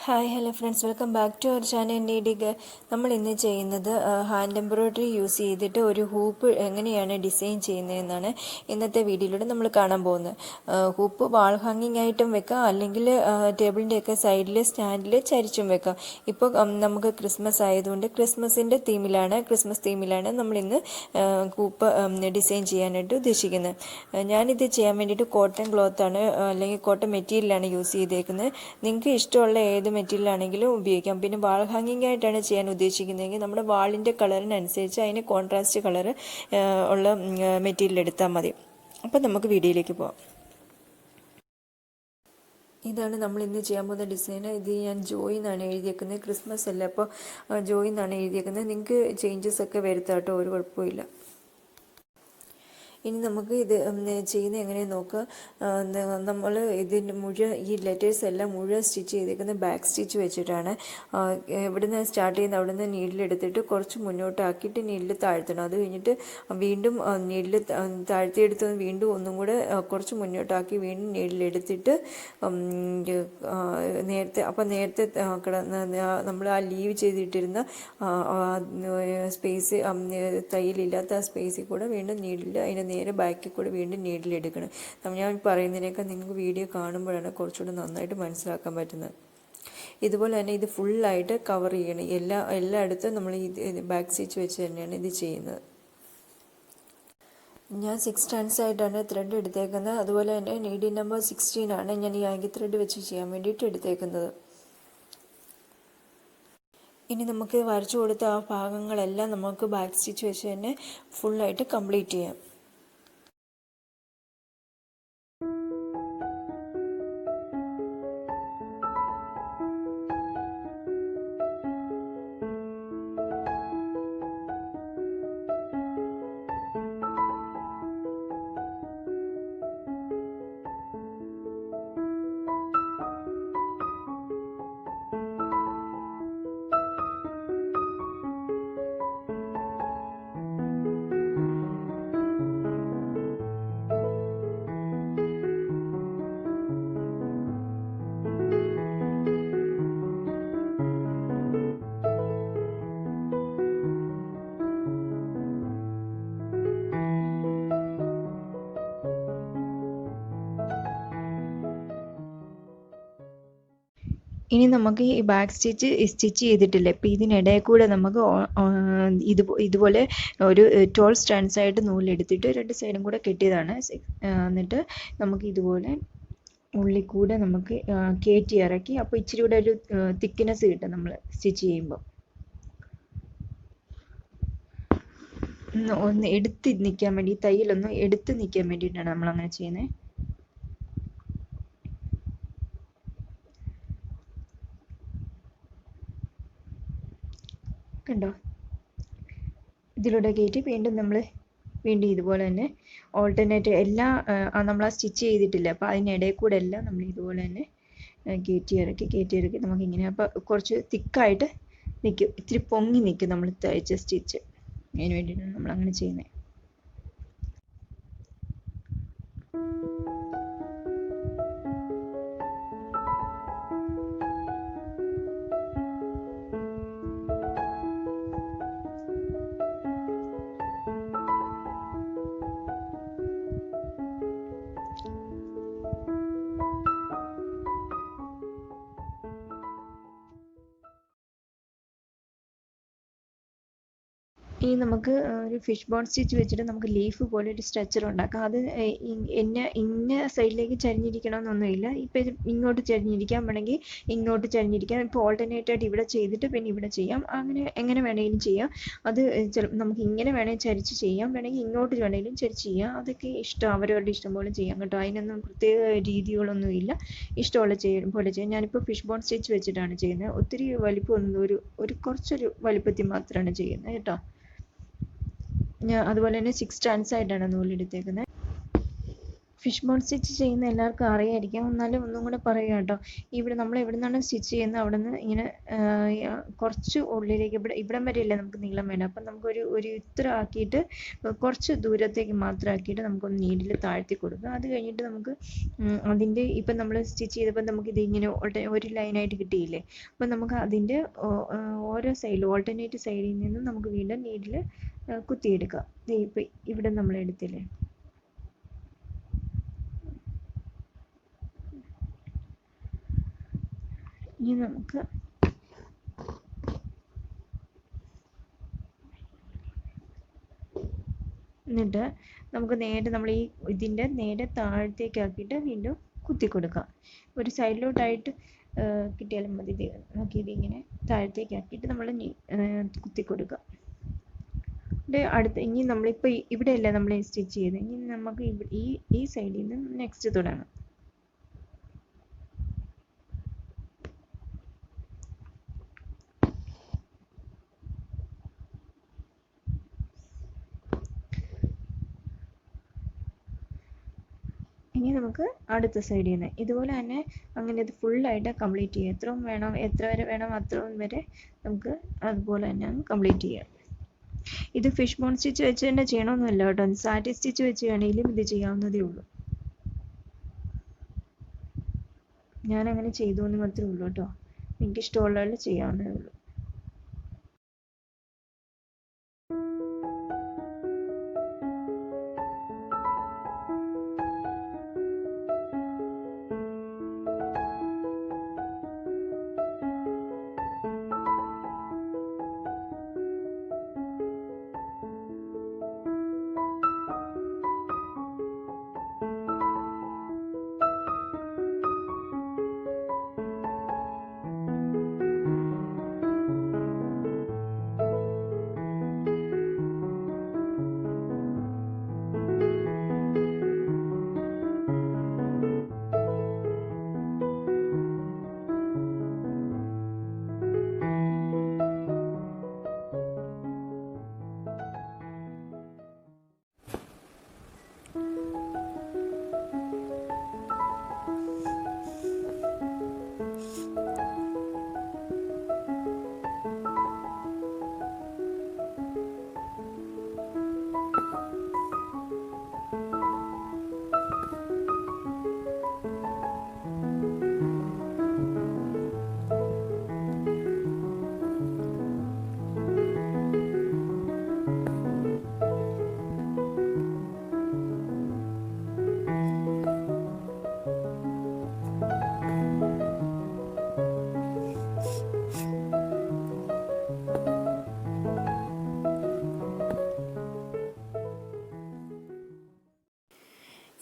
Hi hello friends, welcome back to our channel നീഡിഗ്. നമ്മൾ ഇന്ന് ചെയ്യുന്നത് ഹാൻഡ് എംബ്രോയ്ഡറി യൂസ് ചെയ്തിട്ട് ഒരു ഹൂപ്പ് എങ്ങനെയാണ് ഡിസൈൻ ചെയ്യുന്നതെന്നാണ് ഇന്നത്തെ വീഡിയോയിലൂടെ നമ്മൾ കാണാൻ പോകുന്നത്. ഹൂപ്പ് വാൾ ഹാങ്ങിങ് ആയിട്ടും വെക്കാം, അല്ലെങ്കിൽ ടേബിളിൻ്റെയൊക്കെ സൈഡിൽ സ്റ്റാൻഡിൽ ചരിച്ചും വെക്കാം. ഇപ്പോൾ നമുക്ക് ക്രിസ്മസ് ആയതുകൊണ്ട് ക്രിസ്മസ് തീമിലാണ് നമ്മളിന്ന് ഹൂപ്പ് ഡിസൈൻ ചെയ്യാനായിട്ട് ഉദ്ദേശിക്കുന്നത്. ഞാനിത് ചെയ്യാൻ വേണ്ടിയിട്ട് കോട്ടൺ ക്ലോത്താണ് അല്ലെങ്കിൽ കോട്ടൺ മെറ്റീരിയലാണ് യൂസ് ചെയ്തേക്കുന്നത്. നിങ്ങൾക്ക് ഇഷ്ടമുള്ള ഏത് മെറ്റീരിയലാണെങ്കിലും ഉപയോഗിക്കാം. പിന്നെ വാൾ ഹാങ്ങിങ് ആയിട്ടാണ് ചെയ്യാൻ ഉദ്ദേശിക്കുന്നതെങ്കിൽ നമ്മുടെ വാളിൻ്റെ കളറിനനുസരിച്ച് അതിന് കോൺട്രാസ്റ്റ് കളർ ഉള്ള മെറ്റീരിയൽ എടുത്താൽ മതി. അപ്പം നമുക്ക് വീഡിയോയിലേക്ക് പോകാം. ഇതാണ് നമ്മൾ ഇന്ന് ചെയ്യാൻ പോകുന്ന ഡിസൈൻ. ഇത് ഞാൻ ജോയി എന്നാണ് എഴുതിയേക്കുന്നത്, ക്രിസ്മസ് അല്ല. അപ്പോൾ ജോയി എന്നാണ് എഴുതിയേക്കുന്നത്. നിങ്ങൾക്ക് ചേഞ്ചസ് ഒക്കെ വരുത്താം കേട്ടോ, ഒരു കുഴപ്പമില്ല. ഇനി നമുക്ക് ഇത് ചെയ്യുന്നത് എങ്ങനെയെന്ന് നോക്കുക. നമ്മൾ ഇതിൻ്റെ ഈ ലെറ്റേഴ്സ് എല്ലാം മുഴുവൻ സ്റ്റിച്ച് ചെയ്തേക്കുന്നത് ബാക്ക് സ്റ്റിച്ച് വെച്ചിട്ടാണ്. എവിടുന്ന് സ്റ്റാർട്ട് ചെയ്യുന്ന അവിടുന്ന് നീഡിലെടുത്തിട്ട് കുറച്ച് മുന്നോട്ടാക്കിയിട്ട് നീഡിൽ താഴ്ത്തണം. അത് കഴിഞ്ഞിട്ട് വീണ്ടും നീഡിൽ താഴ്ത്തിയെടുത്ത് വീണ്ടും ഒന്നും കൂടെ കുറച്ച് മുന്നോട്ടാക്കി വീണ്ടും നീഡിലെടുത്തിട്ട് നേരത്തെ നമ്മൾ ആ ലീവ് ചെയ്തിട്ടിരുന്ന സ്പേസ്, തയ്യലില്ലാത്ത ആ സ്പേസിൽ കൂടെ വീണ്ടും നീഡിൽ അതിൻ്റെ നേരെ ബാക്കിൽ കൂടെ വീണ്ടും നീഡിലെടുക്കണം. ഞാൻ പറയുന്നതിനേക്കാൾ നിങ്ങൾക്ക് വീഡിയോ കാണുമ്പോഴാണ് കുറച്ചുകൂടി നന്നായിട്ട് മനസ്സിലാക്കാൻ പറ്റുന്നത്. ഇതുപോലെ തന്നെ ഇത് ഫുള്ളായിട്ട് കവർ ചെയ്യണം. എല്ലായിടത്തും നമ്മൾ ഈ ബാക്ക് സ്റ്റിച്ച് വെച്ച് തന്നെയാണ് ഇത് ചെയ്യുന്നത്. ഞാൻ 6 strands ആയിട്ടാണ് ത്രെഡ് എടുത്തേക്കുന്നത്. അതുപോലെ തന്നെ നീഡിൽ നമ്പർ 16 ആണ് ഞാൻ ഈ ആങ്കി ത്രെഡ് വെച്ച് ചെയ്യാൻ വേണ്ടിയിട്ട് എടുത്തേക്കുന്നത്. ഇനി നമുക്ക് വരച്ചു കൊടുത്ത ആ ഭാഗങ്ങളെല്ലാം നമുക്ക് ബാക്ക് സ്റ്റിച്ച് വെച്ച് തന്നെ ഫുള്ളായിട്ട് കംപ്ലീറ്റ് ചെയ്യാം. ഇനി നമുക്ക് ഈ ബാക്ക് സ്റ്റിച്ച് ചെയ്തിട്ടില്ലേ, ഇപ്പം ഇതിനിടയിൽ കൂടെ നമുക്ക് ഇതുപോലെ ഒരു 12 strands ആയിട്ട് നൂലെടുത്തിട്ട് 2 സൈഡും കൂടെ കെട്ടിയതാണ്. എന്നിട്ട് നമുക്ക് ഇതുപോലെ ഉള്ളിൽ കൂടെ നമുക്ക് കയറ്റി ഇറക്കി, അപ്പോൾ ഇച്ചിരി കൂടെ ഒരു തിക്നെസ് കിട്ടും നമ്മൾ സ്റ്റിച്ച് ചെയ്യുമ്പോൾ. ഒന്ന് എടുത്ത് നിൽക്കാൻ വേണ്ടി, തയ്യലൊന്ന് എടുത്ത് നിൽക്കാൻ വേണ്ടിയിട്ടാണ് നമ്മൾ അങ്ങനെ ചെയ്യുന്നത്. കണ്ടോ, ഇതിലൂടെ കയറ്റി വീണ്ടും ഇതുപോലെ തന്നെ ഓൾട്ടർനേറ്റ് നമ്മൾ ആ സ്റ്റിച്ച് ചെയ്തിട്ടില്ല, അപ്പോൾ അതിനിടയിൽ കൂടെ എല്ലാം നമ്മൾ ഇതുപോലെ തന്നെ കയറ്റി ഇറക്കി നമുക്കിങ്ങനെ, അപ്പോൾ കുറച്ച് തിക്കായിട്ട് നിൽക്കും, ഇത്തിരി പൊങ്ങി നിൽക്കും നമ്മൾ തയ്ച്ച സ്റ്റിച്ച്. അതിന് വേണ്ടിയിട്ടാണ് നമ്മൾ അങ്ങനെ ചെയ്യുന്നത്. ഇനി നമുക്ക് ഒരു ഫിഷ് ബോൺ സ്റ്റിച്ച് വെച്ചിട്ട് നമുക്ക് ലീഫ് പോലെ ഒരു സ്ട്രക്ചർ ഉണ്ടാക്കാം. അത് ഇന്ന സൈഡിലേക്ക് ചരിഞ്ഞിരിക്കണമെന്നൊന്നുമില്ല. ഇപ്പം ഇത് ഇങ്ങോട്ട് ചരിഞ്ഞിരിക്കാം, വേണമെങ്കിൽ ഇങ്ങോട്ട് ചരിഞ്ഞിരിക്കാം. ഇപ്പോൾ ഓൾട്ടർനേറ്റ് ആയിട്ട് ഇവിടെ ചെയ്തിട്ട് പിന്നെ ഇവിടെ ചെയ്യാം, അങ്ങനെ എങ്ങനെ വേണമെങ്കിലും ചെയ്യാം. അത് നമുക്ക് ഇങ്ങനെ വേണമെങ്കിൽ ചരിച്ച് ചെയ്യാം, വേണമെങ്കിൽ ഇങ്ങോട്ട് വേണമെങ്കിലും ചരിച്ച് ചെയ്യാം. അതൊക്കെ ഇഷ്ടം, അവരവരുടെ ഇഷ്ടം പോലെ ചെയ്യാം കേട്ടോ. അതിനൊന്നും പ്രത്യേക രീതികളൊന്നുമില്ല, ഇഷ്ടമുള്ള പോലെ ചെയ്യാം. ഞാനിപ്പോൾ ഫിഷ് ബോൺ സ്റ്റിച്ച് വെച്ചിട്ടാണ് ചെയ്യുന്നത്. ഒത്തിരി വലിപ്പമൊന്നും, ഒരു കുറച്ചൊരു വലിപ്പത്തിൽ മാത്രമാണ് ചെയ്യുന്നത് കേട്ടോ. അതുപോലെ തന്നെ 6 strands ആയിട്ടാണ് നൂലെടുത്തേക്കുന്നത്. ഫിഷ് ബോൺ സ്റ്റിച്ച് ചെയ്യുന്ന എല്ലാവർക്കും അറിയായിരിക്കാം, എന്നാലും ഒന്നും കൂടെ പറയുക കേട്ടോ. ഇവിടെ നമ്മൾ എവിടെ നിന്നാണ് സ്റ്റിച്ച് ചെയ്യുന്നത് അവിടെ നിന്ന് ഇങ്ങനെ കുറച്ച് ഉള്ളിലേക്ക് ഇവിടം വരെയല്ലേ നമുക്ക് നീളം വേണം. അപ്പം നമുക്കൊരു ഇത്ര ആക്കിയിട്ട് കുറച്ച് ദൂരത്തേക്ക് മാത്രം ആക്കിയിട്ട് നമുക്കൊന്ന് നീഡിൽ താഴ്ത്തി കൊടുക്കുക. അത് കഴിഞ്ഞിട്ട് നമുക്ക് അതിൻ്റെ ഇപ്പം നമ്മൾ സ്റ്റിച്ച് ചെയ്തപ്പോൾ നമുക്കിത് ഇങ്ങനെ ഒരു ലൈനായിട്ട് കിട്ടിയില്ലേ. അപ്പം നമുക്ക് അതിൻ്റെ ഓരോ സൈഡിലും ഓൾട്ടർനേറ്റ് സൈഡിൽ നിന്നും നമുക്ക് വീണ്ടും നീഡിൽ കുത്തിയെടുക്കാം. ഇപ്പം ഇവിടെ നമ്മൾ എടുത്തില്ലേ, ഇനി നമുക്ക് എന്നിട്ട് നമുക്ക് നേരെ നമ്മൾ ഈ ഇതിൻ്റെ നേരെ താഴത്തേക്കാക്കിയിട്ട് വീണ്ടും കുത്തി കൊടുക്കാം. ഒരു സൈഡിലോട്ടായിട്ട് കിട്ടിയാലും മതി. നോക്കിയത് ഇങ്ങനെ താഴത്തേക്കാക്കിയിട്ട് നമ്മൾ കുത്തി കൊടുക്കുക. അടുത്ത് ഇനി നമ്മളിപ്പോൾ ഇവിടെയല്ല നമ്മൾ സ്റ്റിച്ച് ചെയ്ത്, ഇനി നമുക്ക് ഈ സൈഡിൽ നിന്ന് നെക്സ്റ്റ് തുടങ്ങാം. ഇനി നമുക്ക് അടുത്ത സൈഡിൽ നിന്ന് ഇതുപോലെ തന്നെ അങ്ങനെ ഇത് ഫുള്ളായിട്ട് കംപ്ലീറ്റ് ചെയ്യാം. എത്ര വരെ വേണം അത്രയും വരെ നമുക്ക് അതുപോലെ തന്നെ കംപ്ലീറ്റ് ചെയ്യാം. ഇത് ഫിഷ് ബോൺ സ്റ്റിച്ച് വെച്ച് തന്നെ ചെയ്യണമെന്നല്ല കേട്ടോ, സാറ്റി സ്റ്റിച്ച് വെച്ച് വേണമെങ്കിലും ഇത് ചെയ്യാവുന്നതേ ഉള്ളൂ. ഞാനങ്ങനെ ചെയ്തു എന്ന് മാത്രമേ ഉള്ളൂ കേട്ടോ, എനിക്ക് ഇഷ്ടമുള്ളവരെ ചെയ്യാവുന്നതേ ഉള്ളൂ.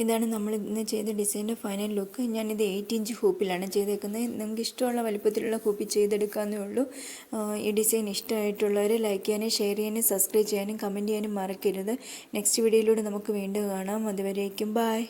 ഇതാണ് നമ്മൾ ഇന്ന് ചെയ്ത ഡിസൈൻ്റെ ഫൈനൽ ലുക്ക്. ഞാനിത് 8 ഇഞ്ച് ഹൂപ്പിലാണ് ചെയ്തേക്കുന്നത്. നിങ്ങൾക്ക് ഇഷ്ടമുള്ള വലുപ്പത്തിലുള്ള ഹൂപ്പിൽ ചെയ്തെടുക്കാവുന്നേ ഉള്ളൂ. ഈ ഡിസൈൻ ഇഷ്ടമായിട്ടുള്ളവർ ലൈക്ക് ചെയ്യാനും ഷെയർ ചെയ്യാനും സബ്സ്ക്രൈബ് ചെയ്യാനും കമൻറ്റ് ചെയ്യാനും മറക്കരുത്. നെക്സ്റ്റ് വീഡിയോയിലൂടെ നമുക്ക് വീണ്ടും കാണാം. അതുവരേക്കും ബൈ.